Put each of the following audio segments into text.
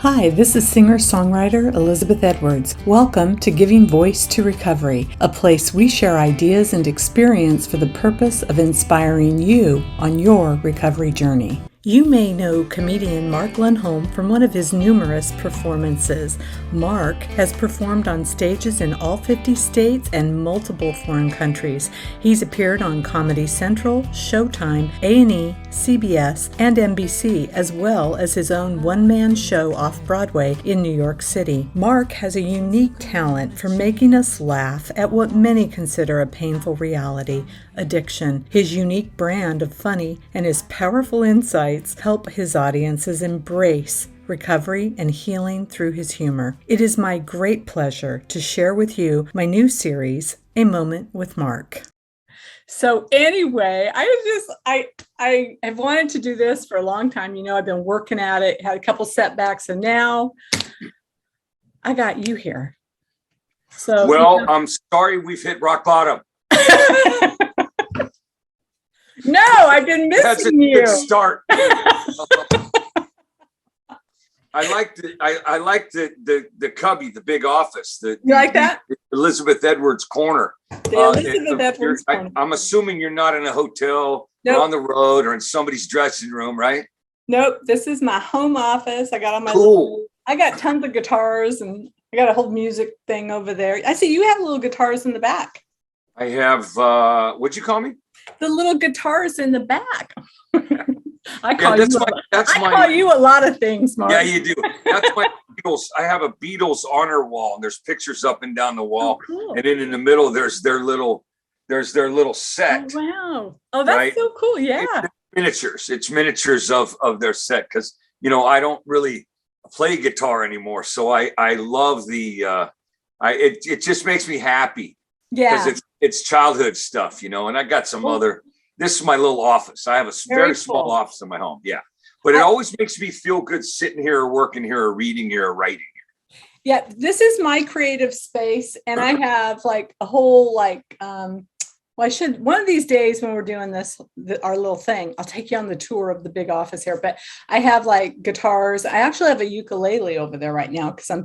Hi, this is singer-songwriter Elizabeth Edwards. Welcome to Giving Voice to Recovery, a place we share ideas and experience for the purpose of inspiring you on your recovery journey. You may know comedian Mark Lundholm from one of his numerous performances. Mark has performed on stages in all 50 states and multiple foreign countries. He's appeared on Comedy Central, Showtime, A&E, CBS, and NBC, as well as his own one-man show off-Broadway in New York City. Mark has a unique talent for making us laugh at what many consider a painful reality, addiction. His unique brand of funny and his powerful insight help his audiences embrace recovery and healing through his humor. It is my great pleasure to share with you my new series, A Moment with Mark. So anyway, I have wanted to do this for a long time. You know, I've been working at it, had a couple setbacks, and now I got you here. So well, I'm sorry we've hit rock bottom. No, I've been missing That's a you. good start. I like the cubby, the big office. You like that? Elizabeth Edwards corner. The Elizabeth Edwards corner. I'm assuming you're not in a hotel Nope. or on the road or in somebody's dressing room, right? Nope. This is my home office. I got all my Cool. I got tons of guitars and I got a whole music thing over there. I see you have little guitars in the back. I have what'd you call me? The little guitars in the back. I call you a lot of things, Mark. Yeah, you do. That's my Beatles. I have a Beatles honor wall, and there's pictures up and down the wall. Oh, cool. And then in the middle, there's their little set. Oh, wow. Oh, that's right? so cool. Yeah. It's miniatures of their set because I don't really play guitar anymore. So I love it just makes me happy. Yeah. Because it's childhood stuff, and I got some other. This is my little office. I have a very small office in my home. Yeah. But it always makes me feel good sitting here or working here or reading here or writing here. Yeah. This is my creative space. And I have like a whole one of these days when we're doing our little thing, I'll take you on the tour of the big office here, but I have like guitars. I actually have a ukulele over there right now because I'm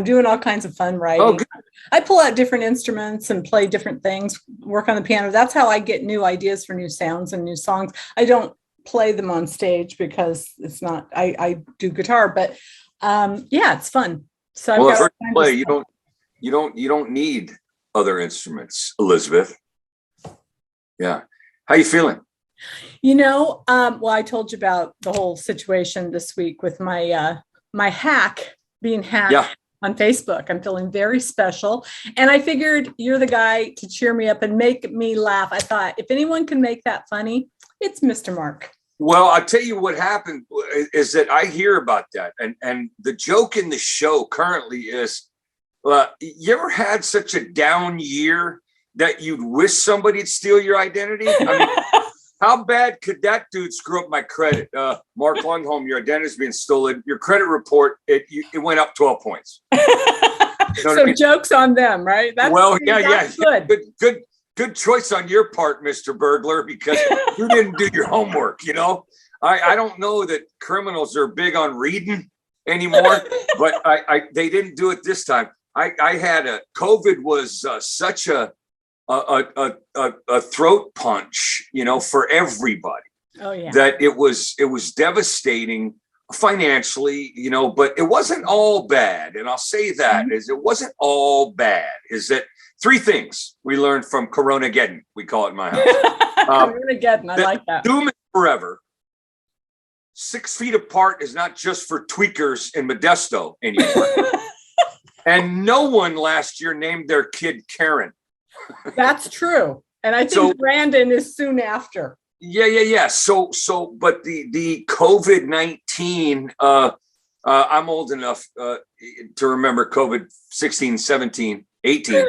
doing all kinds of fun writing. Oh, good. I pull out different instruments and play different things, work on the piano. That's how I get new ideas for new sounds and new songs. I don't play them on stage because it's not, I do guitar, but yeah, it's fun. So I've got to play, you don't need other instruments, Elizabeth. Yeah. How you feeling? Well, I told you about the whole situation this week with my hack being hacked on Facebook. I'm feeling very special. And I figured you're the guy to cheer me up and make me laugh. I thought if anyone can make that funny, it's Mr. Mark. Well, I'll tell you what happened is that I hear about that. And the joke in the show currently is, you ever had such a down year that you'd wish somebody'd steal your identity? I mean, how bad could that dude screw up my credit? Mark Lundholm, your identity's being stolen. Your credit report, it went up 12 points. So joke's on them, right? That's Good choice on your part, Mr. Burglar, because you didn't do your homework, I don't know that criminals are big on reading anymore, but they didn't do it this time. I had COVID was such a throat punch, for everybody. Oh yeah. That it was devastating financially, but it wasn't all bad. And I'll say that is it wasn't all bad. Is that three things we learned from Coronageddon, we call it in my house. Coronageddon, I like that. Doom is forever. 6 feet apart is not just for tweakers in Modesto anymore. And no one last year named their kid Karen. That's true. And I think Brandon is soon after. Yeah. So, but the COVID-19, I'm old enough to remember COVID 16, 17, 18.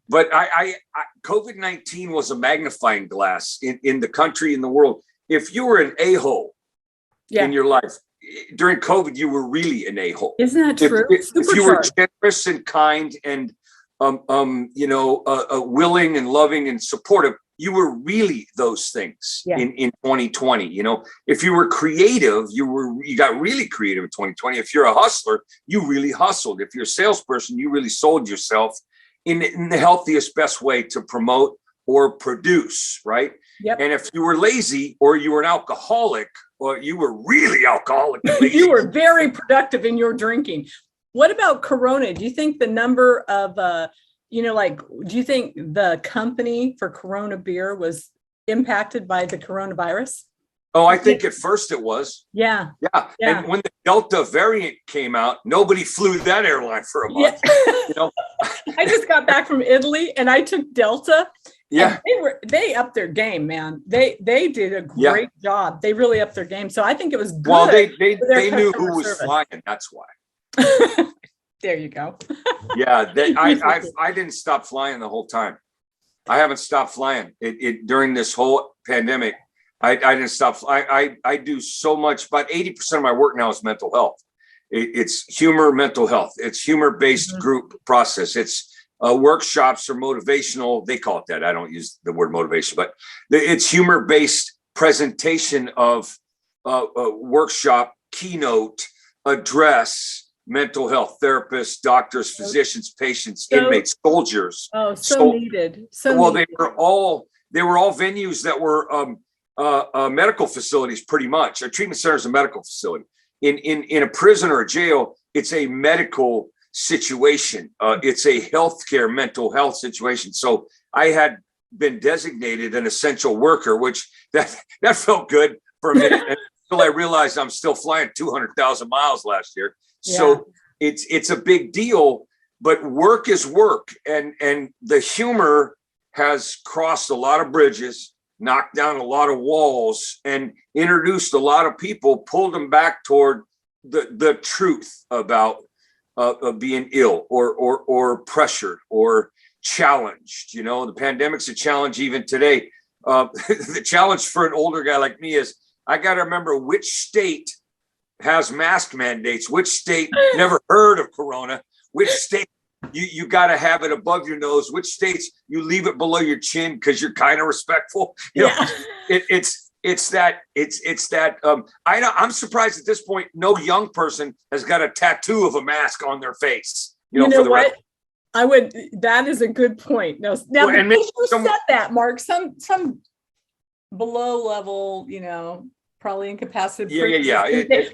But I COVID-19 was a magnifying glass in the country, in the world. If you were an a-hole in your life, during COVID, you were really an a-hole. Isn't that true? If you were generous and kind and willing and loving and supportive, you were really those things Yeah. in 2020. You know, if you were creative, you got really creative in 2020. If you're a hustler, you really hustled. If you're a salesperson, you really sold yourself in the healthiest, best way to promote or produce, right? Yep. And if you were lazy or you were an alcoholic, or you were really alcoholic, you were very productive in your drinking. What about Corona? Do you think the number of, do you think the company for Corona beer was impacted by the coronavirus? Oh, I think at first it was. Yeah. Yeah. And when the Delta variant came out, nobody flew that airline for a month. Yeah. You know, I just got back from Italy and I took Delta. Yeah. They upped their game, man. They did a great job. They really upped their game. So I think it was good. Well, they knew who was flying. That's why. There you go. Yeah. I didn't stop flying the whole time. I haven't stopped flying it during this whole pandemic. I didn't stop. I do so much, about 80% of my work now is mental health. It's humor, mental health. It's humor-based group process. It's workshops or motivational. They call it that. I don't use the word motivation, but it's humor-based presentation of a workshop, keynote, address, mental health therapists, doctors, physicians, patients, inmates, soldiers. Oh, so needed. Needed. They were all venues that were medical facilities, pretty much. A treatment center is a medical facility. In a prison or a jail, it's a medical situation. It's a healthcare, mental health situation. So I had been designated an essential worker, which that felt good for a minute until I realized I'm still flying 200,000 miles last year. Yeah. So it's a big deal, but work is work, and the humor has crossed a lot of bridges, knocked down a lot of walls, and introduced a lot of people, pulled them back toward the truth about being ill or pressured or challenged. You know, the pandemic's a challenge even today. The challenge for an older guy like me is I got to remember which state has mask mandates, which state never heard of Corona, which state you got to have it above your nose, which states you leave it below your chin because you're kind of respectful. You know, it's that. I'm surprised at this point no young person has got a tattoo of a mask on their face. You know for the what? I would. That is a good point. Now and you said that, Mark. Some below level, probably incapacitated.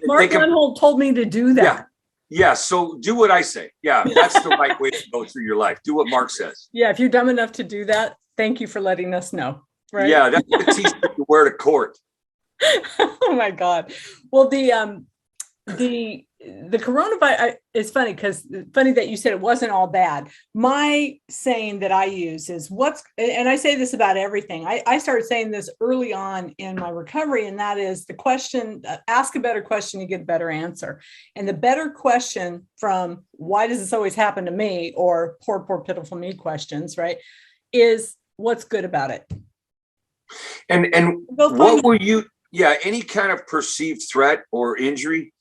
Mark Lundholm told me to do that. Yeah. So do what I say. Yeah, that's the right way to go through your life. Do what Mark says. Yeah. If you're dumb enough to do that, thank you for letting us know. Right. Yeah. That's the t-shirt you wear to court. Oh my God. Well, the coronavirus is funny that you said it wasn't all bad. My saying that I use is and I say this about everything. I started saying this early on in my recovery, and that is the question, ask a better question, you get a better answer. And the better question from why does this always happen to me, or poor, pitiful me questions, right, is what's good about it? And what were you, any kind of perceived threat or injury?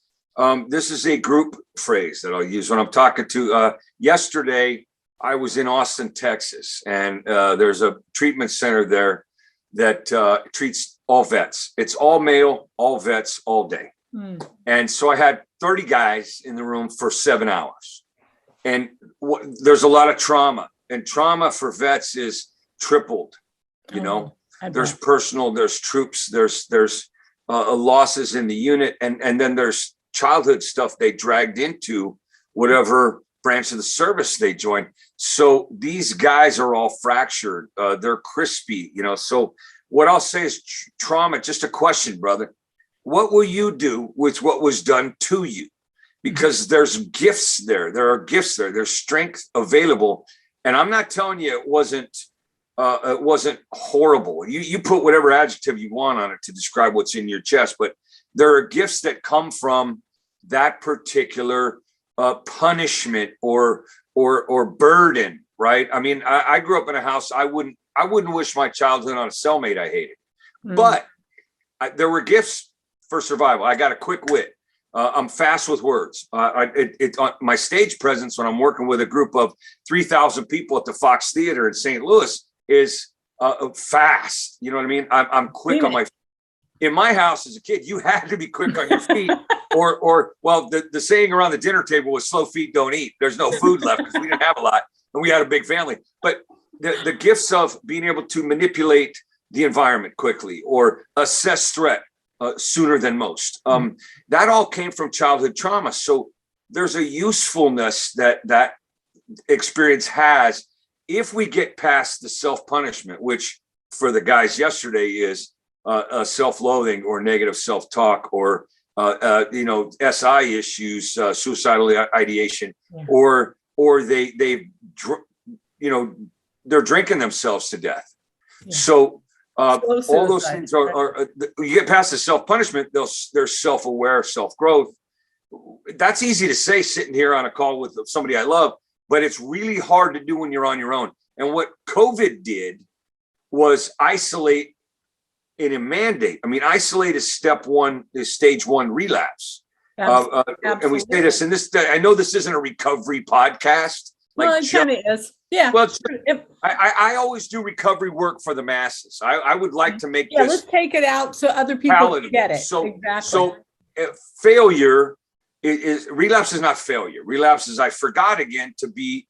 This is a group phrase that I'll use when I'm talking to, yesterday, I was in Austin, Texas, and there's a treatment center there that treats all vets. It's all male, all vets, all day. And so I had 30 guys in the room for 7 hours. And there's a lot of trauma, and trauma for vets is tripled, there's personal, there's troops, there's losses in the unit, and then there's childhood stuff they dragged into whatever branch of the service they joined. So these guys are all fractured. They're crispy, So what I'll say is trauma, just a question, brother. What will you do with what was done to you? Because there's gifts there. There are gifts there. There's strength available. And I'm not telling you it wasn't horrible. You put whatever adjective you want on it to describe what's in your chest, but there are gifts that come from that particular punishment or burden, right? I mean, I grew up in a house. I wouldn't wish my childhood on a cellmate I hated, but there were gifts for survival. I got a quick wit. I'm fast with words. My stage presence when I'm working with a group of 3,000 people at the Fox Theater in St. Louis is fast. You know what I mean? I'm quick on my feet. In my house as a kid, you had to be quick on your feet, or the saying around the dinner table was "slow feet don't eat." There's no food left because we didn't have a lot and we had a big family. But the gifts of being able to manipulate the environment quickly or assess threat sooner than most, that all came from childhood trauma. So there's a usefulness that experience has if we get past the self-punishment, which for the guys yesterday is self-loathing or negative self-talk or SI issues, suicidal ideation, or they're drinking themselves to death. So all those things are you get past the self-punishment, they're self-aware, self-growth. That's easy to say sitting here on a call with somebody I love, but it's really hard to do when you're on your own. And what COVID did was isolate in a mandate. I mean, isolate is stage one relapse. And we say this, and this, I know this isn't a recovery podcast. Well, it kind of is. Yeah. Well, I always do recovery work for the masses. I would like to make this. Let's take it out so other people can get it. So, exactly. So failure is relapse is not failure. Relapse is I forgot again to be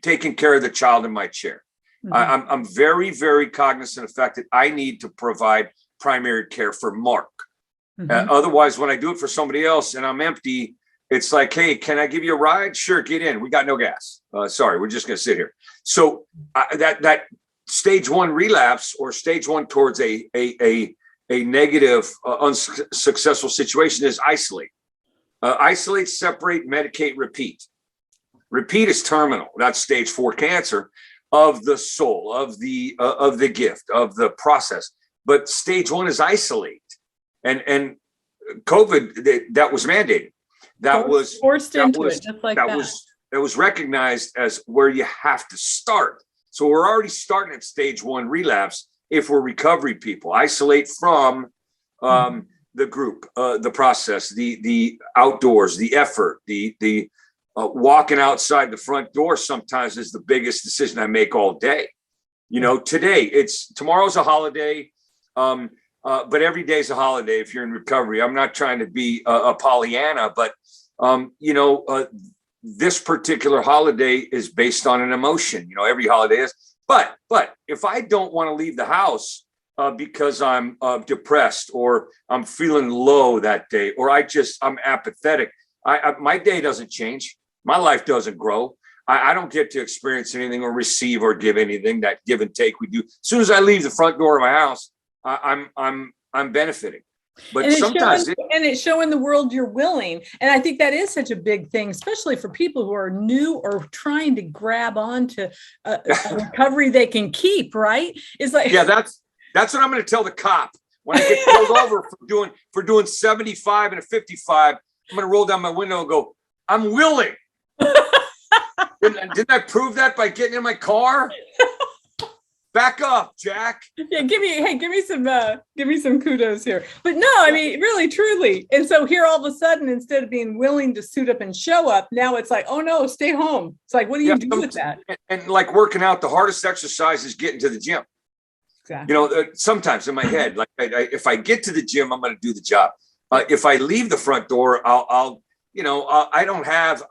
taking care of the child in my chair. I'm very, very cognizant of the fact that I need to provide primary care for Mark. Otherwise, when I do it for somebody else and I'm empty, it's like, hey, can I give you a ride? Sure, get in. We got no gas. Sorry, we're just going to sit here. So that stage one relapse or stage one towards a negative, unsuccessful situation is isolate. Isolate, separate, medicate, repeat. Repeat is terminal. That's stage 4 cancer of the soul, of the gift, of the process. But stage 1 is isolate. And COVID, that was mandated. That was forced into it, just like that. That was recognized as where you have to start. So we're already starting at stage 1 relapse if we're recovery people. Isolate from the group, the process, the outdoors, the effort, the walking outside the front door sometimes is the biggest decision I make all day. Tomorrow's a holiday, but every day's a holiday if you're in recovery. I'm not trying to be a Pollyanna, but this particular holiday is based on an emotion. Every holiday is. But if I don't want to leave the house because I'm depressed or I'm feeling low that day, or I'm apathetic, my day doesn't change. My life doesn't grow. I don't get to experience anything or receive or give anything. That give and take we do. As soon as I leave the front door of my house, I'm benefiting. But it's showing the world you're willing. And I think that is such a big thing, especially for people who are new or trying to grab onto a recovery they can keep, right? It's like, that's what I'm going to tell the cop when I get pulled over for doing 75 and a 55. I'm going to roll down my window and go, I'm willing. Didn't I prove that by getting in my car? Back up, Jack. Yeah, give me some kudos here. But no, I mean, really, truly. And so here, all of a sudden, instead of being willing to suit up and show up, now it's like, oh no, stay home. It's like, what do you do with that? And like working out, the hardest exercise is getting to the gym. Exactly. Sometimes in my head, like if I get to the gym, I'm going to do the job. If I leave the front door, I don't have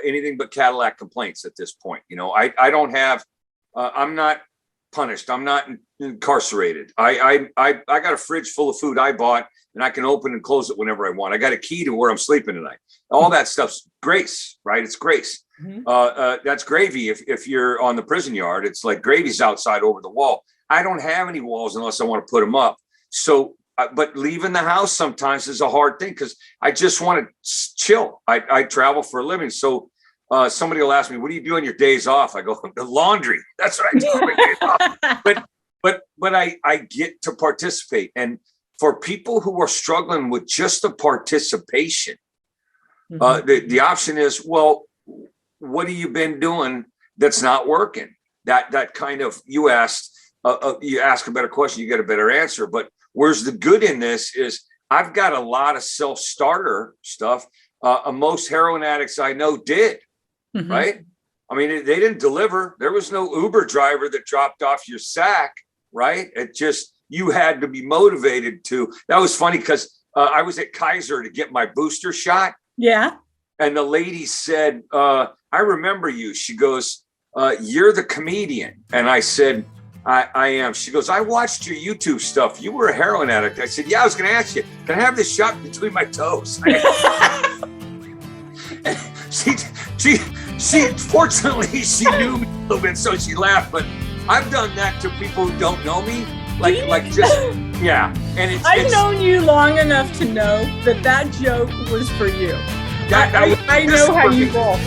anything but Cadillac complaints at this point. I don't have. I'm not punished. I'm not incarcerated. I got a fridge full of food I bought, and I can open and close it whenever I want. I got a key to where I'm sleeping tonight. All that stuff's grace, right? It's grace. That's gravy. If you're on the prison yard, it's like gravy's outside over the wall. I don't have any walls unless I want to put them up. So, but leaving the house sometimes is a hard thing because I just want to chill. I travel for a living, so. Somebody will ask me, what do you do on your days off? I go, the laundry. That's what I do on my days off. But I get to participate. And for people who are struggling with just the participation, the option is, well, what have you been doing that's not working? That kind of, you ask a better question, you get a better answer. But where's the good in this is I've got a lot of self-starter stuff. Most heroin addicts I know did. Right. I mean, they didn't deliver. There was no Uber driver that dropped off your sack, right? It just, you had to be motivated to. That was funny because I was at Kaiser to get my booster shot. Yeah. And the lady said, I remember you. She goes, you're the comedian. And I said, I am. She goes, I watched your YouTube stuff. You were a heroin addict. I said, yeah, I was going to ask you, can I have this shot between my toes? She fortunately, she knew me a little bit, so she laughed. But I've done that to people who don't know me. Yeah. And I've known you long enough to know that joke was for you. I know how you roll.